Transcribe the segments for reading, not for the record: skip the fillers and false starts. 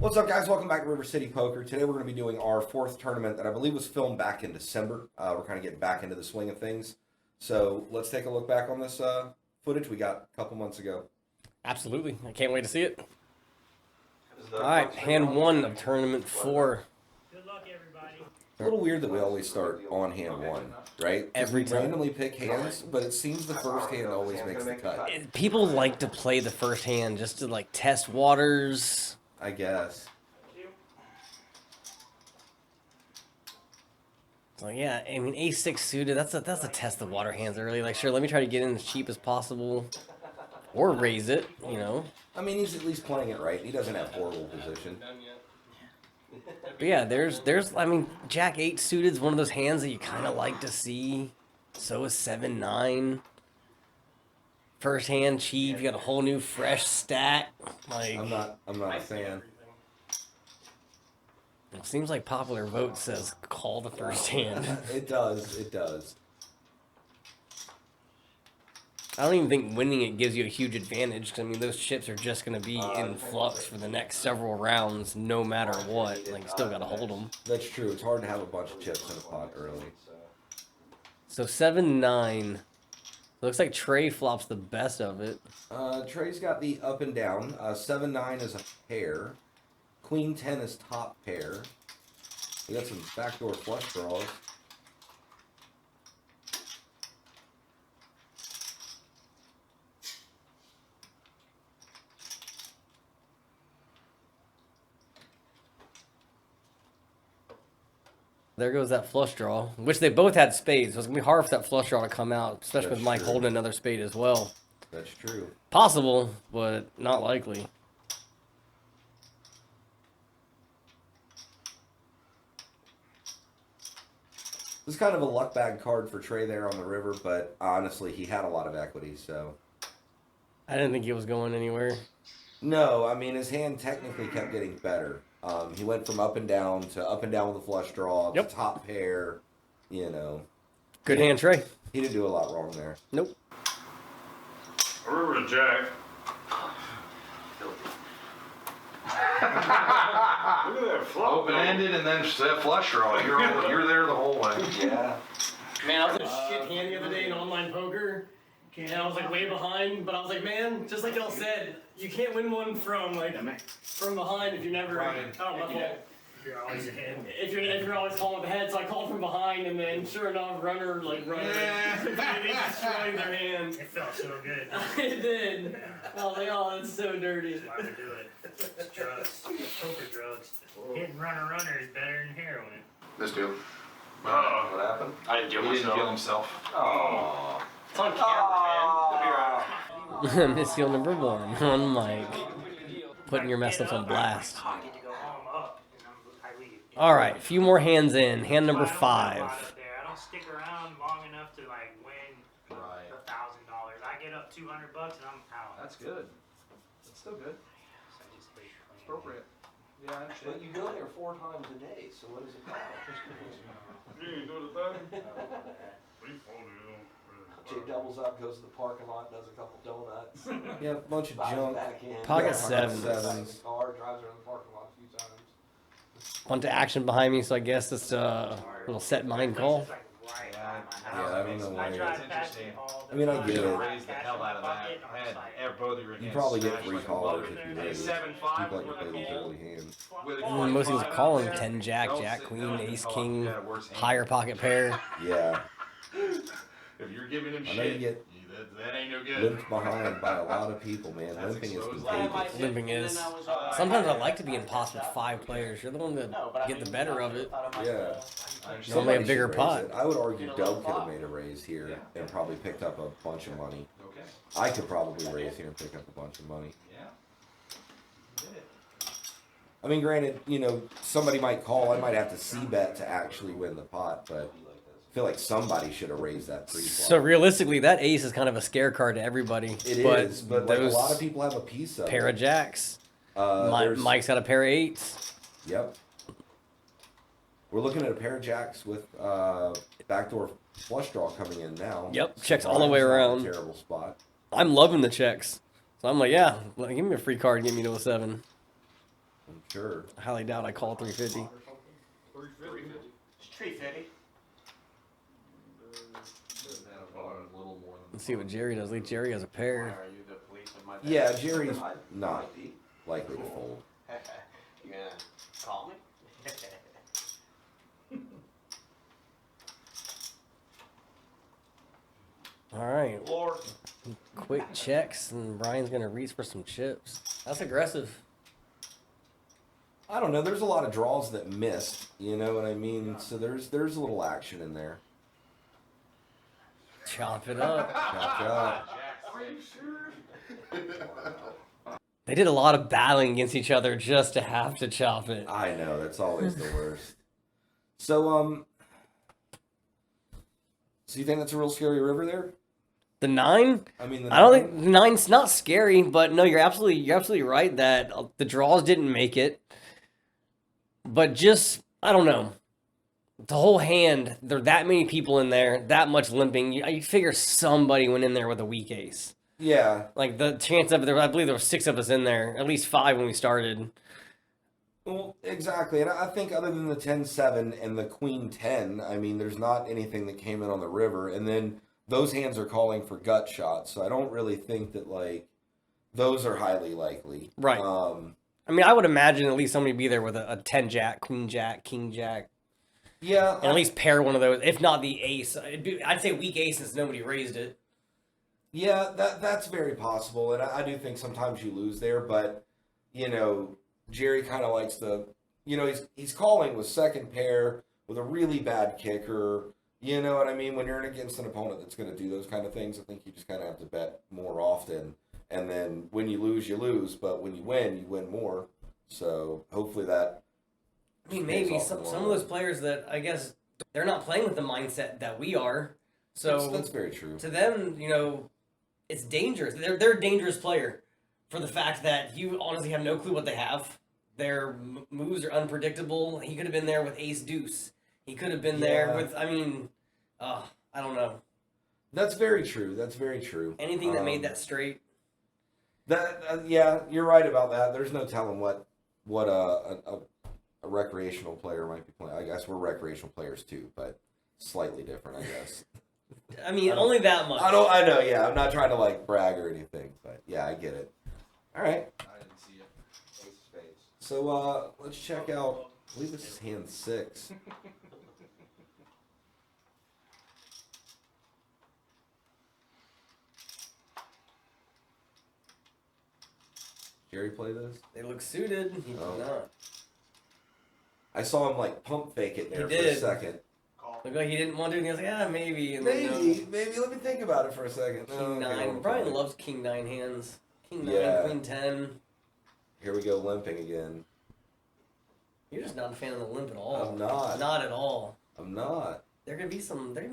What's up, guys? Welcome back to River City Poker. Today we're going to be doing our fourth tournament that I believe was filmed back in December. We're kind of getting back into the swing of things. So let's take a look back on this footage we got a couple months ago. Absolutely. I can't wait to see it. All right, hand one of tournament 4. Good luck, everybody. It's a little weird that we always start on hand one, right? 'Cause Every we time. randomly pick hands, but it seems the first hand always makes the cut. People like to play the first hand just to like test waters. I guess. So yeah, I mean ace-6 suited. That's a test the water hands early. Like sure, let me try to get in as cheap as possible, or raise it. You know. I mean, he's at least playing it right. He doesn't have horrible position. But yeah, there's I mean Jack-8 suited is one of those hands that you kind of like to see. So is 7-9. First hand cheap. You got a whole new fresh stack. Like I'm not a fan. it seems like popular vote says call the first hand. It does. It does. I don't even think winning it gives you a huge advantage. 'Cause, I mean, those chips are just going to be in flux for the next several rounds, no matter what. Like, you still got to hold them. That's true. It's hard to have a bunch of chips in a pot early. So 7-9. Looks like Trey flops the best of it. Trey's got the up and down. 7-9 is a pair. Queen 10 is top pair. We got some backdoor flush draws. There goes that flush draw, which they both had spades. So it's going to be hard for that flush draw to come out, especially That's with Mike true. holding another spade as well. That's true. Possible, but not likely. This is kind of a luck bag card for Trey there on the river, but honestly, he had a lot of equity, so. I didn't think he was going anywhere. No, I mean, his hand technically kept getting better. He went from up and down to up and down with a flush draw Yep. to top pair, you know. Good hand, Trey. He didn't do a lot wrong there. Nope. River to Jack. Look at that flop. Open-ended and then that flush draw. You're there the whole way. Yeah. Man, I was in a shit hand the other day in online poker, and I was like way behind, but I was like, man, just like y'all said, you can't win one from behind if you never. Oh, my fault. You're always ahead. If you're always calling with the head, so I called from behind, and then sure enough, runner completely destroyed their hand. It felt so good. It did. I was like, oh, that's so dirty. That's why we do it. It's drugs. Poker drugs. Hitting runner is better than heroin. This dude. What happened? I didn't kill He didn't myself. kill himself. Oh. It's on camera, man. Miss Seal number 1 on Mike. Putting your mess ups on blast. I get to go home up, and I leave. All right, a few more hands in. Hand number I don't 5. go out there. I don't stick around long enough to like win Right. $1,000. I get up $200 and I'm out. That's good. That's still good. So I just leave clean. Appropriate. Yeah, I understand. But you go there 4 times a day, so what does it matter? You ain't do the thing? We folded it on. Jay doubles up, goes to the parking lot, does a couple donuts. Yeah, a bunch of buys junk. back in, Pocket Yeah, sevens. buys a car, drives around the parking lot a few times. Bunch of action behind me, so I guess it's a little set mind call. It's like right Yeah, by my Yeah, house. I don't know why. I drive It's past it interesting. all the I mean, I time. get it. Raise the hell out of that. Had both of your You hands probably get smashed 3 like a callers bucket. if you raise. 7-5 People like to play with these a early hands. With a And most people five calling out there. 10 jack, Don't jack, sit queen, down ace, and king, call it. Yeah, worse hand. higher pocket pair. Yeah. If you're giving him I know you shit, get that ain't no good. limped behind by a lot of people, man. That's Limping is exposed. contagious. Limping is. Sometimes I like to be in pots with 5 players. You're the one that get the better of it. Yeah. I understand. Normally a Somebody bigger should raise pot. it. I would argue Doug could have made a raise here and probably picked up a bunch of money. Okay. I could probably raise here and pick up a bunch of money. Yeah. You did it. I mean, granted, you know, somebody might call. I might have to c-bet to actually win the pot, but I feel like somebody should have raised that pre-flop. So realistically, that ace is kind of a scare card to everybody. It is, but like a those lot of people have a piece of pair it. of jacks. There's- Mike's got a pair of 8s. Yep. We're looking at a pair of jacks with backdoor flush draw coming in now. Yep, checks all the way Brian's not in a around. Terrible spot. I'm loving the checks. So I'm like, yeah, give me a free card and get me to a 7. I'm sure. I highly doubt I call 350. 350. It's tree fitty. Let's see what Jerry does. At least Jerry has a pair. Are you the police of my Yeah, Jerry's not likely to fold. You gonna call me? All right. Lord. Quick checks, and Brian's going to reach for some chips. That's aggressive. I don't know. There's a lot of draws that missed. You know what I mean? So there's a little action in there. Chop it up. Chop, chop. Are you sure? They did a lot of battling against each other just to have to chop it. I know. That's always the worst. So so you think that's a real scary river there? The 9? I mean, I don't think the 9's not scary, but no, you're absolutely right that the draws didn't make it. But just, I don't know. The whole hand, there are that many people in there, that much limping. You figure somebody went in there with a weak ace. Yeah. Like the chance of I believe there were 6 of us in there, at least 5 when we started. Well, exactly. And I think other than the 10-7 and the Queen 10, I mean, there's not anything that came in on the river. And then those hands are calling for gut shots. So I don't really think that, like, those are highly likely. Right. I mean, I would imagine at least somebody be there with a 10 jack, queen jack, king jack. Yeah. And at least pair one of those, if not the ace. I'd say weak ace since nobody raised it. Yeah, that's very possible. And I do think sometimes you lose there. But, you know, Jerry kind of likes the, you know, he's calling with second pair with a really bad kicker. You know what I mean? When you're against an opponent that's going to do those kind of things, I think you just kind of have to bet more often. And then when you lose, you lose. But when you win more. So hopefully that. I mean, maybe some of those players that I guess they're not playing with the mindset that we are. So that's very true. To them, you know, it's dangerous. They're a dangerous player for the fact that you honestly have no clue what they have. Their moves are unpredictable. He could have been there with ace deuce. He could have been there with, I mean, I don't know. That's very true. That's very true. Anything that made that straight. Yeah, you're right about that. There's no telling what a recreational player might be playing. I guess we're recreational players too, but slightly different, I guess. I mean, only that much. I know. Yeah, I'm not trying to like brag or anything, but yeah, I get it. All right. I didn't see it. Ace of spades. So let's check out. I believe this is hand 6. Jerry play this? They look suited. He did not. I saw him like pump fake it there He for a did. second. Looked like he didn't want to, and he was like, yeah, maybe. And Maybe. Let me think about it for a second. King 9. Brian loves King 9 hands. King 9, Yeah. Queen 10. Here we go, limping again. You're just not a fan of the limp at all. I'm not. Not at all. I'm not. There gonna be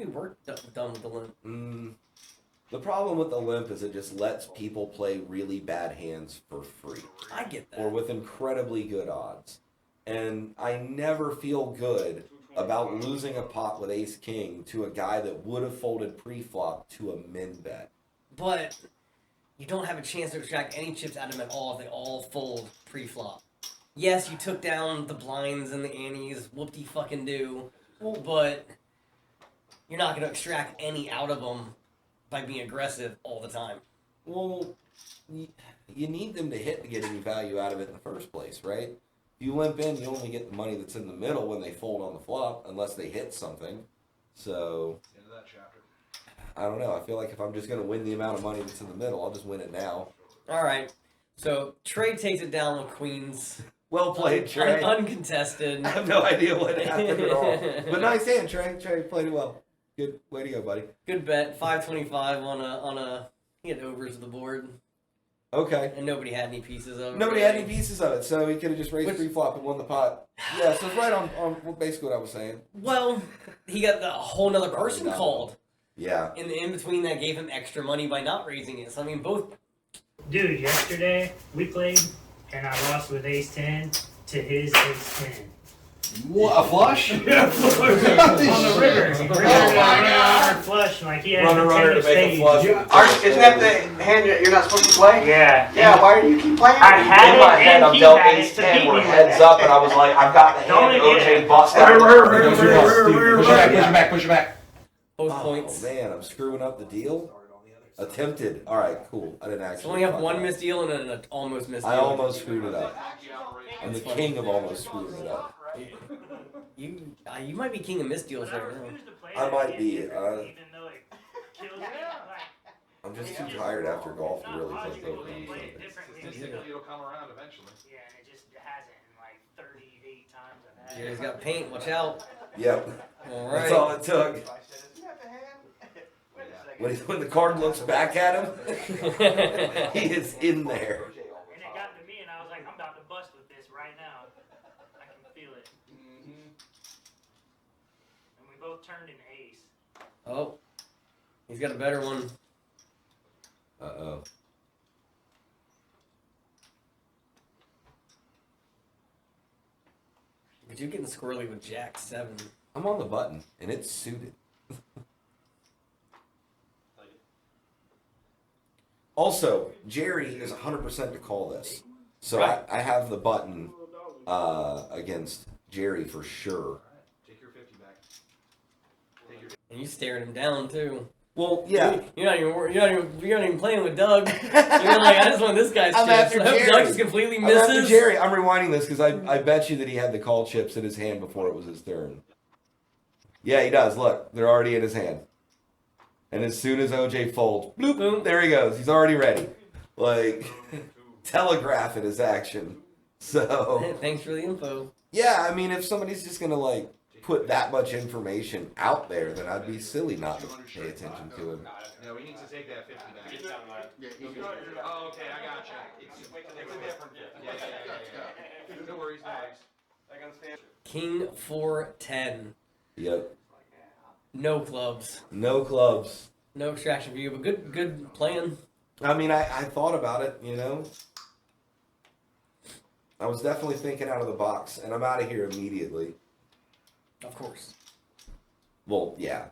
work done with the limp. The problem with the limp is it just lets people play really bad hands for free. I get that. Or with incredibly good odds. And I never feel good about losing a pot with ace king to a guy that would have folded pre-flop to a min bet. But you don't have a chance to extract any chips out of them at all if they all fold pre-flop. Yes, you took down the blinds and the antes, whoop-de-fucking-do, but you're not going to extract any out of them by being aggressive all the time. Well, you need them to hit to get any value out of it in the first place, right? If you limp in, you only get the money that's in the middle when they fold on the flop, unless they hit something. So, End of that chapter. I don't know. I feel like if I'm just going to win the amount of money that's in the middle, I'll just win it now. All right. So Trey takes it down with queens. Well played, Trey. Uncontested. I have no idea what happened at all. But nice hand, Trey. Trey played it well. Good way to go, buddy. Good bet. 525 on a he had overs to the board. Okay. And nobody had any pieces of it. Nobody had any pieces of it, so he could have just raised pre-flop and won the pot. Yeah, so it's right on basically what I was saying. Well, he got the whole nother person Probably not. called. Yeah. In the in-between that gave him extra money by not raising it. So, I mean, both... Dude, yesterday we played and I lost with ace 10 to his ace 10. What, a flush? On the river. He brings her runner flush, like he has Runner, the runner to tennis make a stage. flush. Isn't that the hand you're not supposed to play? Yeah. Yeah, why do you keep playing? I had In my it, head, and I'm he dealt had it ace to 10 beat where me heads with. up, and I was like, I've got the Don't hand. get OJ it. bust out. Push Yeah. it back. Both Oh points. man, I'm screwing up the deal. Attempted. All right, cool. I didn't It's actually. only have fuck one up. missed deal and an almost missed deal. I almost screwed it up. I'm the king of almost screwing it up. You might be king of missed deals But I right now. refuse to play I that might shit, be, even though it kills me. Like, I'm just too tired after golf to really play logical poker. to on play it Sunday. differently. Statistically, it'll come around eventually. Yeah, and it just hasn't in like 38 times I've had it. Jerry's got paint. Watch out. Yep, All that's right. all it took. Isn't that the hand? Wait a second. When the card looks back at him, he is in there. And it got to me, and I was like, I'm about to bust with this right now. I can feel it. And we both turned an ace. Oh, he's got a better one. Uh-oh. But you're getting squirrely with Jack 7. I'm on the button, and it's suited. Also, Jerry is 100% to call this. So Right. I have the button against Jerry for sure. Take your 50 back. And you staring him down too. Well, yeah. You're not even playing with Doug. You're like, I just want this guy's I'm chips. after I hope Jerry. Doug just completely I'm after misses. Jerry. I'm rewinding this because I bet you that he had the call chips in his hand before it was his turn. Yeah, he does. Look, they're already in his hand. And as soon as OJ folds, bloop, Boom. there he goes. He's already ready. Like, telegraphing his action. So, Thanks for the info. yeah, I mean, if somebody's just going to, like, put that much information out there, then I'd be silly not to pay attention to him. No, he needs to take that 50 back. Yeah, Oh, okay, I gotcha. It's a different 50. Yeah. No worries, no worries. King 4-10. Yep. No clubs. No clubs. No extraction view, but good plan. I mean, I thought about it, you know. I was definitely thinking out of the box, and I'm out of here immediately. Of course. Well, yeah.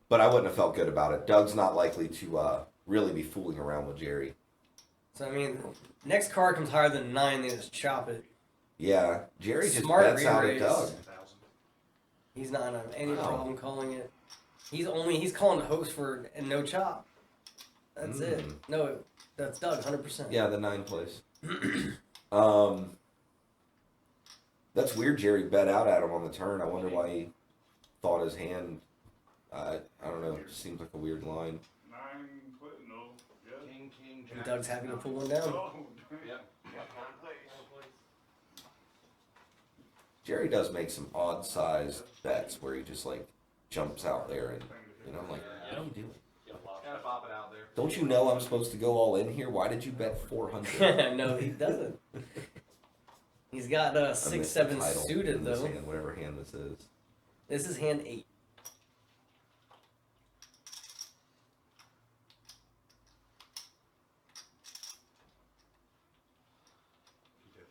But I wouldn't have felt good about it. Doug's not likely to really be fooling around with Jerry. So, I mean, next card comes higher than 9, they just chop it. Yeah, Jerry just Smart bets out at re-raise. Doug. He's not having any Wow. problem calling it. He's calling the host for a no chop. That's it. No, that's Doug, 100%. Yeah, the 9 place. That's weird. Jerry bet out at him on the turn. I wonder why he thought his hand. I don't know. It just seems like a weird line. 9 foot, no. Yeah. King, And Jack. Doug's happy to pull one down. Oh, Yep. Jerry does make some odd sized bets where he just like jumps out there and I'm like, what are you doing? Gotta pop it out there. Don't you know I'm supposed to go all in here? Why did you bet 400? No, he doesn't. He's got I 6-7 missed the title suited in this though. hand, whatever hand this is. This is hand 8. That's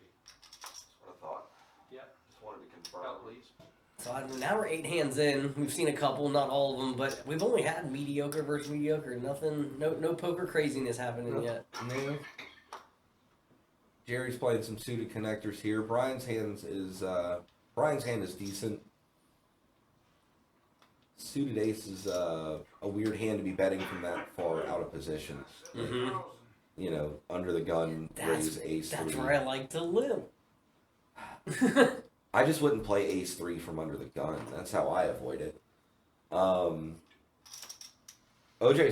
what I thought. Yep. Just wanted to confirm. Out, please. So now we're 8 hands in. We've seen a couple, not all of them, but we've only had mediocre versus mediocre. Nothing, no poker craziness happening Nope. yet. No. Jerry's playing some suited connectors here. Brian's hand is decent. Suited ace is a weird hand to be betting from that far out of position. Mm-hmm. You know, under the gun, raise ace That's 3. where I like to live. I just wouldn't play ace 3 from under the gun. That's how I avoid it. OJ's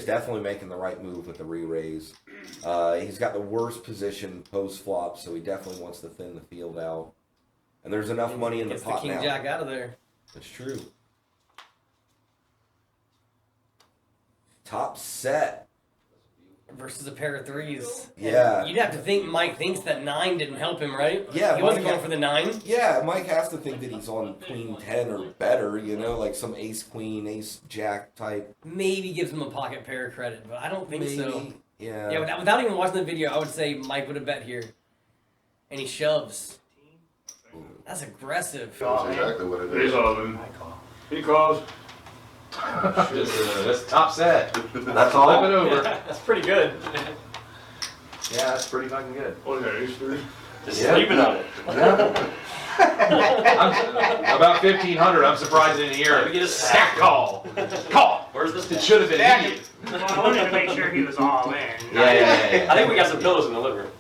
definitely making the right move with the re-raise. He's got the worst position post-flop, so he definitely wants to thin the field out. And there's enough money in the Gets pot the king now. jack out of there. That's true. Top set. Versus a pair of 3s. Yeah. And you'd have to think Mike thinks that 9 didn't help him, right? Yeah, He wasn't Mike- going for the 9. Yeah, Mike has to think that he's on queen 10 or better, you know, like some ace queen, ace jack type. Maybe gives him a pocket pair of credit, but I don't think so. Maybe. Yeah. Yeah, without even watching the video, I would say Mike would have bet here. And he shoves. That's aggressive. That's exactly what it is. I call. He calls. That's top set. That's all. Flip it over. That's pretty good. Yeah, that's pretty fucking good. What is that, ace three? Just Yeah. sleeping on it. About 1,500. I'm surprised I didn't hear Let it. me get a Stack call. Call. Where's this? It should have been immediate. Well, I wanted to make sure he was all in. Yeah. I think we got some pillows in the living room.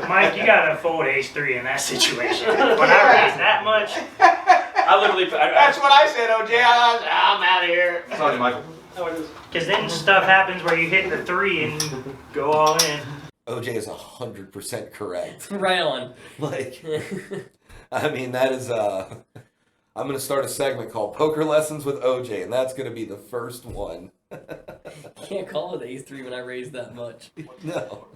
Mike, you gotta fold ace three in that situation. When I raise that much, I literally. That's what I said, OJ. I'm out of here. Sorry, Michael. because then stuff happens where you hit the three and go all in. OJ is 100% correct. Right on. Like, I mean, that is, I'm going to start a segment called Poker Lessons with OJ, and that's going to be the first one. Can't call it ace three when I raise that much. No.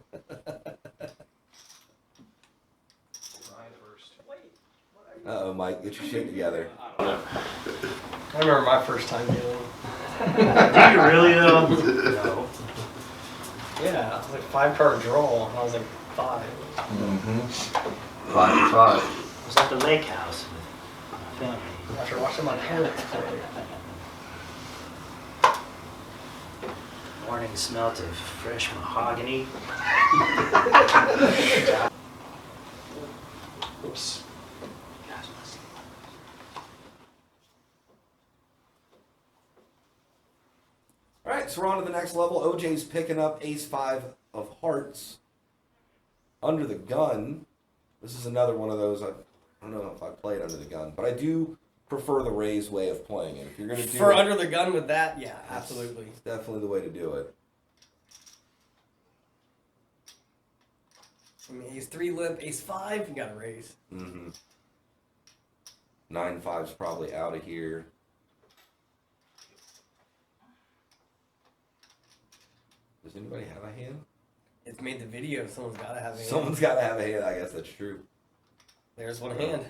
Uh-oh, Mike, get your shit together. I remember my first time dealing. Do you really though? No. Yeah, it was like 5-card draw, and I was like 5. Mm-hmm. 5 I was at the lake house with my family. After watching my parents play. Morning smelt of fresh mahogany. Oops. All right, so we're on to the next level. OJ's picking up ace-5 of hearts. Under the gun. This is another one of those, I don't know if I played under the gun, but I do prefer the raise way of playing it. If you're going to do For it, under the gun with that, yeah, absolutely. it's definitely the way to do it. I mean, ace 3 limp, ace 5, you gotta raise. Mm-hmm. 9-5's probably out of here. Does anybody have a hand? It's made the video, someone's gotta have a hand. Someone's got to have a hand. I guess that's true. There's one hand.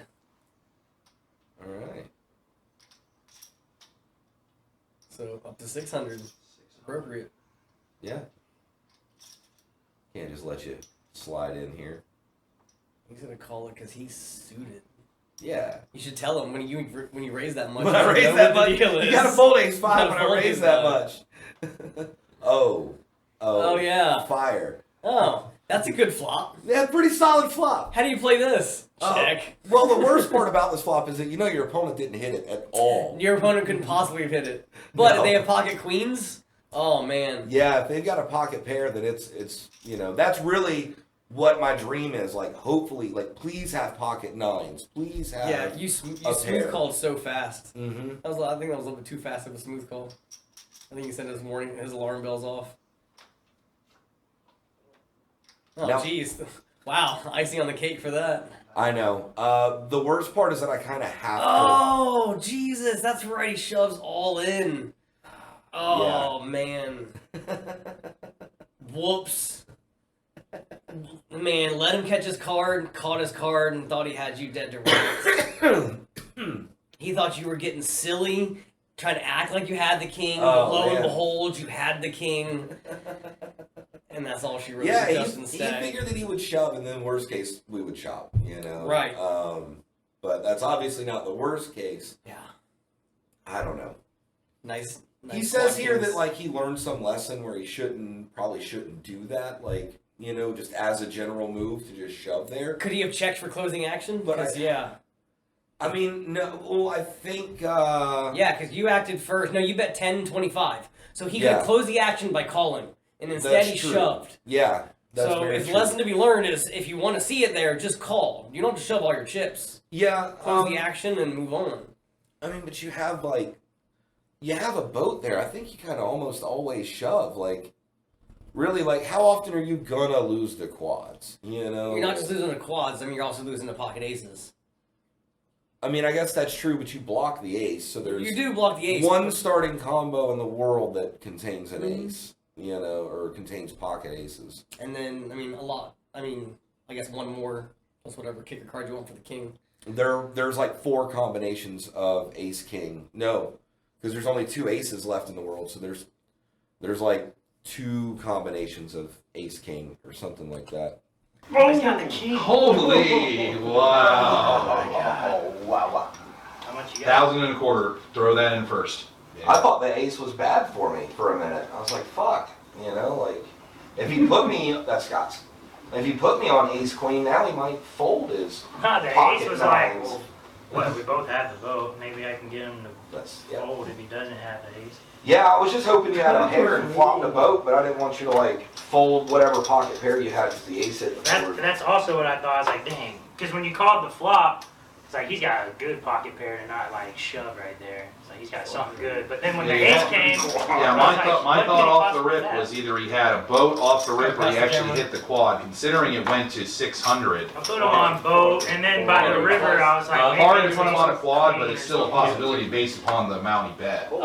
All right. So up to 600. Appropriate. Yeah. Can't just let you slide in here. He's gonna call it because he's suited. Yeah. You should tell him when you raise that much. When I you raise know that what the much, deal you is. gotta fold ace 5 Gotta when I fold raise ace that five. much. Oh. Oh yeah. Fire. Oh, that's a good flop. Yeah, pretty solid flop. How do you play this? Oh. Check. Well, the worst part about this flop is that you know your opponent didn't hit it at all. Your opponent couldn't possibly have hit it. But No. if they have pocket queens, oh man. Yeah, if they've got a pocket pair, then it's you know, that's really what my dream is. Like, hopefully, like, please have pocket 9s. Please have. Yeah, you a smooth pair. called so fast. Mm-hmm. I think that was a little bit too fast of a smooth call. I think he said his alarm bell's off. Oh Now- jeez. Wow, icing on the cake for that. I know. The worst part is that I kind of have to. Oh, Jesus, that's right. He shoves all in. Oh, man. Whoops. Man, let him catch his card, caught his card, and thought he had you dead to rights. He thought you were getting silly, trying to act like you had the king. Oh, Lo and man. behold, you had the king. And that's all she wrote. Yeah, to he Justin Stack. figured that he would shove, and then worst case we would chop. You know. Right. But that's obviously not the worst case. Yeah. I don't know. Nice. He says here questions. that like he learned some lesson where he probably shouldn't do that. Like, you know, just as a general move to just shove there. Could he have checked for closing action? But Because, I- yeah. I mean, no. Well, I think. Yeah, because you acted first. No, you bet 10-25. So he could Yeah. have closed the action by calling. And instead That's he true. shoved. Yeah. That's So very his true. lesson to be learned is if you want to see it there, just call. You don't have to shove all your chips. Yeah. Close the action and move on. I mean, but you have a boat there. I think you kind of almost always shove. Like, really, like, how often are you gonna lose the quads? You know, You're not just losing the quads. I mean, you're also losing the pocket aces. I mean, I guess that's true, but you block the ace, so there's You do block the ace. one but- starting combo in the world that contains an Mhm. ace. You know, or contains pocket aces. And then, I mean, a lot. I mean, I guess one more. Plus whatever kicker card you want for the king. There's like 4 combinations of ace king. No, because there's only 2 aces left in the world, so there's like 2 combinations of ace king or something like that. Oh, he's got the king. Holy, wow. Oh, wow. How much you got? 1,025. Throw that in first. I thought the ace was bad for me for a minute. I was like, fuck. You know, like, if he put me, that's Scott's. If he put me on ace queen, now he might fold his The pocket ace was like, nines. well, what, we both have the vote. Maybe I can get him to That's, yeah. fold if he doesn't have the ace. Yeah, I was just hoping you had a pair and flopped a boat, but I didn't want you to like fold whatever pocket pair you had with the ace hit the board. That's also what I thought. I was like, dang. Because when you called the flop, it's like he's got a good pocket pair to not like shove right there. It's like he's got something good. But then when the ace came, Yeah, I my was like, thought, my what thought could off the possibly rip have? was either he had a boat off the rip or he actually hit the quad. Considering it went to 600. I put him on boat, and then by the river, I was like, maybe Hard to there's put him on a ace quad, queen but it's or still a something. possibility based upon the amount he bet. I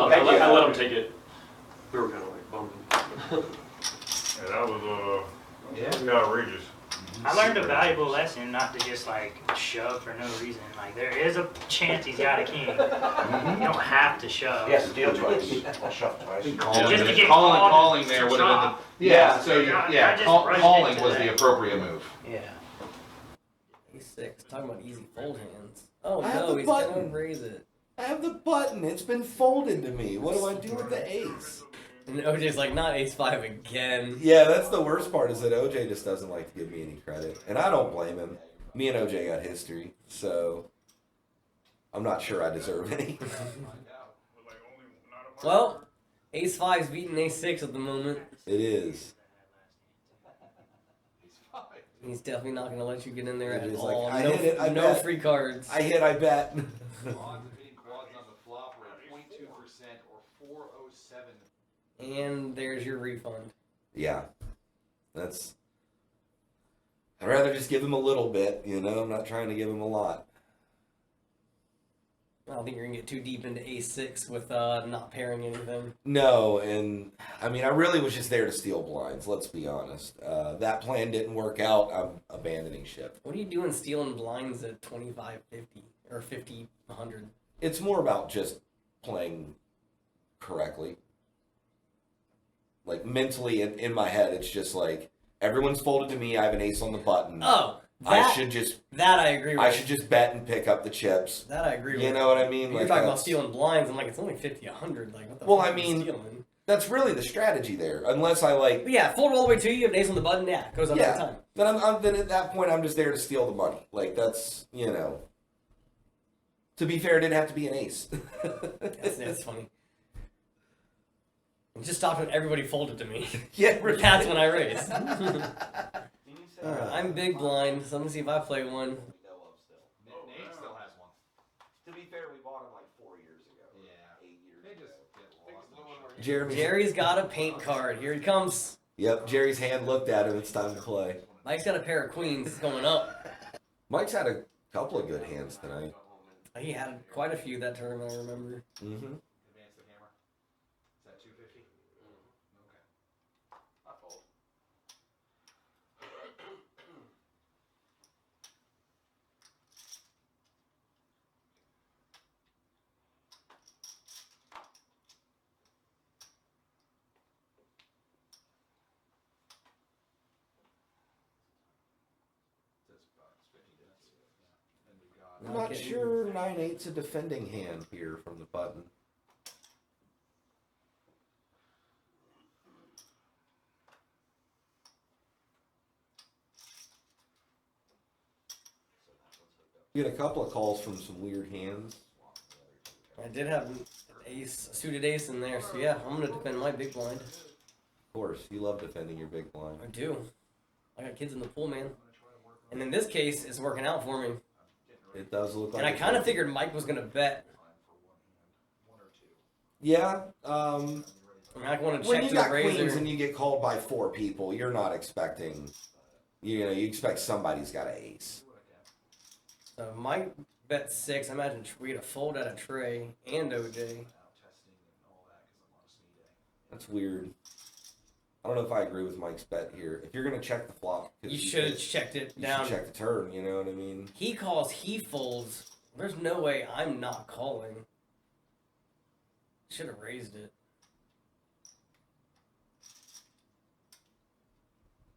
let him take it. We were kind of like bumping. Yeah, that was, Yeah. pretty outrageous. I learned a valuable lesson not to just like shove for no reason. Like there is a chance he's got a king. You don't have to shove. Yes, deal twice. I'll shove twice. Calling, Just to get calling, called calling there to would have chop. been the, yeah. So I yeah, just rushed calling into was that. the appropriate move. Yeah. A6. Talking about easy fold hands. Oh I have no, the he's gonna button. raise it. I have the button. It's been folded to me. What do I do with the ace? And OJ's like, not ace-5 again. Yeah, that's the worst part is that OJ just doesn't like to give me any credit. And I don't blame him. Me and OJ got history, so I'm not sure I deserve any. Well, ace-5's beating ace-6 at the moment. It is. He's definitely not gonna let you get in there It at is all. like, I no hit it, I no bet. free cards. I hit, I bet. Odds of hitting quads on the flop were at 0.2% or 407. And there's your refund. Yeah. That's... I'd rather just give him a little bit, you know? I'm not trying to give him a lot. I don't think you're gonna get too deep into ace-6 with not pairing anything. No, and I mean, I really was just there to steal blinds, let's be honest. That plan didn't work out. I'm abandoning ship. What are you doing stealing blinds at 25, 50, or 50, 100? It's more about just playing correctly. Like, mentally in my head, it's just like, everyone's folded to me, I have an ace on the button. Oh, I should just I agree with. I should just bet and pick up the chips. That I agree with. You know what I mean? You're Like, talking about that's- stealing blinds. I'm like, it's only 50, 100. Like, what the Well, fuck I are you mean, stealing? That's really the strategy there. Unless I like, But yeah, fold it all the way to you, have an ace on the button, yeah, goes up every time. then then at that point I'm just there to steal the money. Like that's, you know. To be fair, it didn't have to be an ace. That's funny. It just stopped when everybody folded to me. Yeah, That's when I raised. Alright, I'm big blind, so let me see if I play one. Nate still has one. To be fair, we bought him like 4 years ago. Yeah. 8 years They ago. just get lost. Jeremy. Jerry's got a paint card. Here he comes. Yep, Jerry's hand looked at him. It's time to play. Mike's got a pair of queens going up. Mike's had a couple of good hands tonight. He had quite a few that tournament, I remember. Mm-hmm. Advance the hammer. Is that 250? Okay. I fold. I'm not sure 9/8's a defending hand here from the button. You get a couple of calls from some weird hands. I did have an ace, a suited ace in there, so yeah, I'm gonna defend my big blind. Of course, you love defending your big blind. I do. I got kids in the pool, man. And in this case, it's working out for me. It does look like. And I it's kind of working. figured Mike was gonna bet. Yeah. I mean, I want to When check you to the got queens razor. and you get called by 4 people, you're not expecting. You know, you expect somebody's got an ace. So Mike bet 6. I imagine we get a fold out of Trey and OJ. That's weird. I don't know if I agree with Mike's bet here. If you're gonna check the flop, 'cause You should have checked it you down. should check the turn. You know what I mean? He calls, he folds. There's no way I'm not calling. Should have raised it.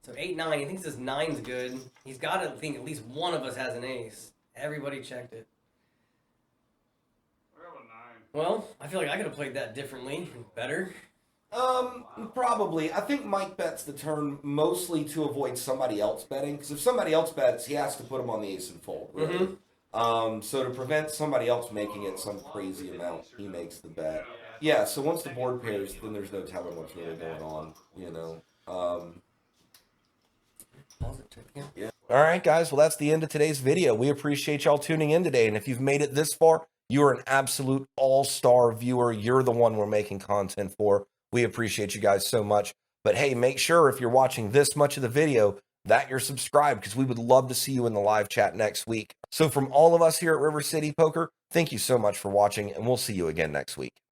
So 8-9. He thinks his 9's good. He's got to think at least one of us has an ace. Everybody checked it. I have a 9. Well, I feel like I could have played that differently, better. Probably. I think Mike bets the turn mostly to avoid somebody else betting, because if somebody else bets, he has to put him on the ace and fold. Really. So to prevent somebody else making it some crazy amount, he makes the bet. Yeah. So once the board pairs, then there's no telling what's really going on. You know. Yeah. All right, guys. Well, that's the end of today's video. We appreciate y'all tuning in today, and if you've made it this far, you are an absolute all-star viewer. You're the one we're making content for. We appreciate you guys so much. But hey, make sure if you're watching this much of the video that you're subscribed, because we would love to see you in the live chat next week. So from all of us here at River City Poker, thank you so much for watching, and we'll see you again next week.